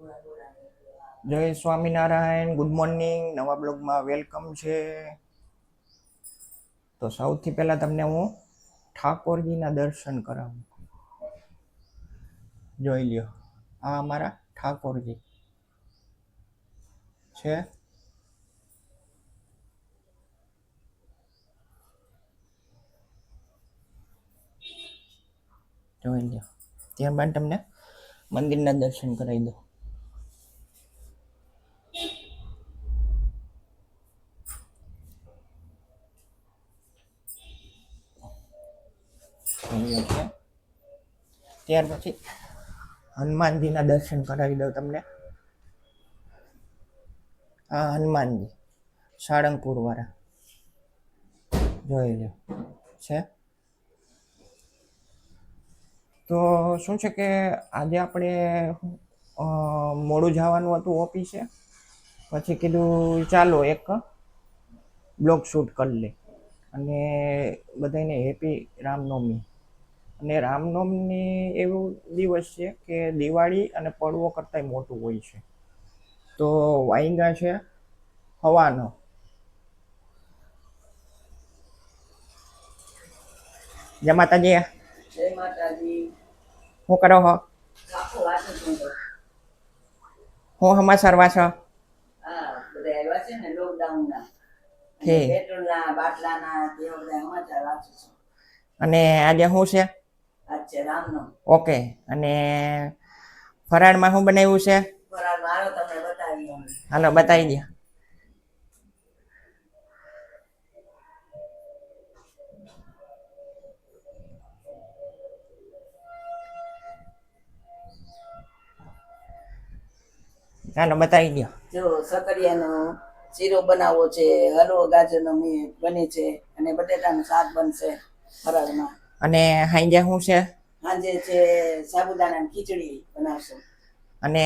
જય Swaminarayan, good morning. નવા બ્લોગમાં વેલકમ છે. તો સૌથી પહેલા તમને હું ઠાકોરજીના દર્શન કરાવું. જોઈ લ્યો, આ અમારા ઠાકોરજી છે. જોઈ લ્યો. ત્યારબાદ તમને મંદિરના દર્શન કરાવી દો. ત્યાર પછી હનુમાનજીના દર્શન કરાવી દઉં તમને. આ હનુમાનજી સાળંગપુર વાળા જોઈ લો છે. તો શું છે કે આજે આપણે મોડું જવાનું હતું ઓફિસે, પછી કીધું ચાલો એક બ્લોગ શૂટ કરી લે અને બધાને હેપી રામનવમી. અને રામનવમી એવું દિવસ છે કે દિવાળી અને પડવો કરતાંય મોટું હોય છે. તો વાઈગા છે હવાનો. જય માતાજી. જય માતાજી. શું કરો છો? આખું વાંચું છું. હું સમાચાર વાંચો? હા, બધા આવ્યા છે ને લોકડાઉનના. હે. પેટ્રોલના બાટલાના તે બધા સમાચાર વાંચું છું. અને આજે શું છે? આજ છે રામનવમી. ઓકે. અને ફરાળમાં શું બનાવ્યું છે? ફરાળમાં હાલો તમને બતાવી દઉં. હાલો બતાવી દો. ચાલો બતાવી દો. જો સકરિયાનો શીરો બનાવવો છે, હલવો ગાજરનો બને છે અને બટેટાનું શાક બનશે ફરાળમાં. અને હાંજે શું છે? સાંજે છે સાબુદાણાની ખીચડી બનાવશું. અને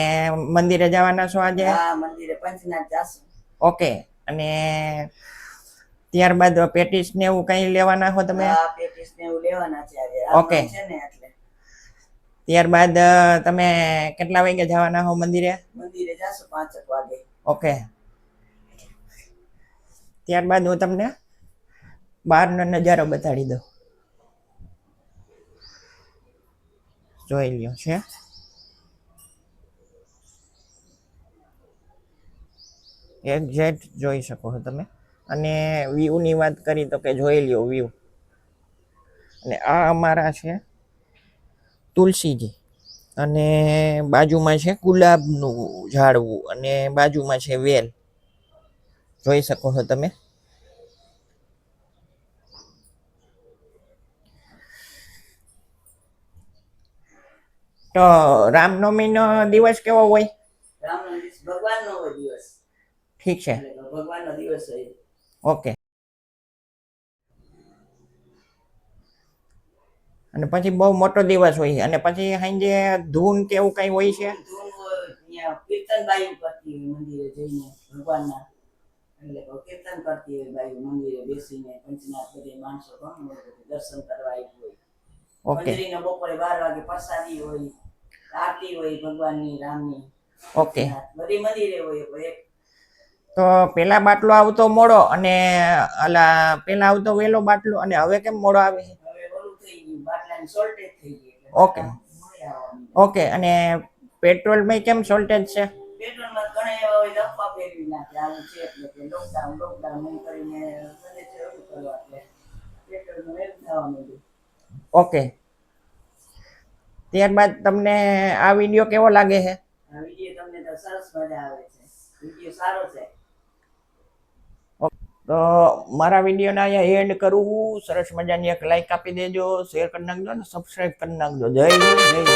મંદિરે જવાના છો આજે? હા, મંદિરે પંચનાથ જાશું. ઓકે. અને ત્યારબાદ પેટીસ ને એવું કઈ લેવાના હો તમે? હા, પેટીસ ને એવું લેવાના છે આજે. ઓકે. છે ને એટલે. ત્યારબાદ તમે કેટલા વાગે જવાના હો મંદિરે? મંદિરે જાશું 5 વાગે. ઓકે. ત્યારબાદ હું તમને બહારનો નજારો બતાડી દઉં. જોઈ લ્યો છે. એક્ઝેક્ટ જોઈ શકો છો તમે. અને વ્યૂની વાત કરી તો કે જોઈ લ્યો વ્યૂ. અને આ અમારા છે તુલસીજી, અને બાજુમાં છે ગુલાબનું ઝાડવું, અને બાજુમાં છે વેલ. જોઈ શકો છો તમે. તો રામનવમીનો દિવસ કેવો હોય? રામનો દિવસ ભગવાનનો દિવસ. ઠીક છે. ભગવાનનો દિવસ હોય. ઓકે. અને પછી બહુ મોટો દિવસ હોય, અને પછી સાંજે ધૂન કે એવું કઈ હોય છે? ધૂન હોય, ત્યાં કીર્તન બાયું કરતી હોય મંદિરે જઈને ભગવાનના. એટલે કીર્તન કરતી હોય બાયું મંદિરે બેસીને. પંચનાથ બધે માણસો ઘણું દર્શન કરવા આવ્યું હોય. ઓકે. મંદિરે બપોરે 12 વાગે પ્રસાદી હોય, આરતી હોય ભગવાનની રામની. ઓકે. બધી મંદિરે હોય. તો પેલા બાટલો આવતો મોડો, અને અલા પેલા આવતો વેલો બાટલો, અને હવે કેમ મોડો આવે છે? હવે ઓલું થઈ ગયું, બાટલાની શોર્ટેજ થઈ ગઈ. ઓકે. ઓકે. અને પેટ્રોલમાં કેમ શોર્ટેજ છે? પેટ્રોલમાં ઘણા એવા હોય લફા ફેરવી નાખે. આવું છે એટલે કે લોકડાઉન એમ કરીને બને છે એવું કરવા એટલે પેટ્રોલનું એમ થવા માંડ્યું. ઓકે. ત્યારબાદ તમને આ વિડીયો કેવો લાગે છે? આ વિડીયો તમને તો સરસ મજા આવે છે. વિડીયો સારો છે. તો મારા વિડીયોને અહીંયા એન્ડ કરું. સરસ મજાની એક લાઈક આપી દેજો, શેર કરી નાખજો અને સબસ્ક્રાઈબ કરી નાખજો. જય હિન્દ, જય હિન્દ.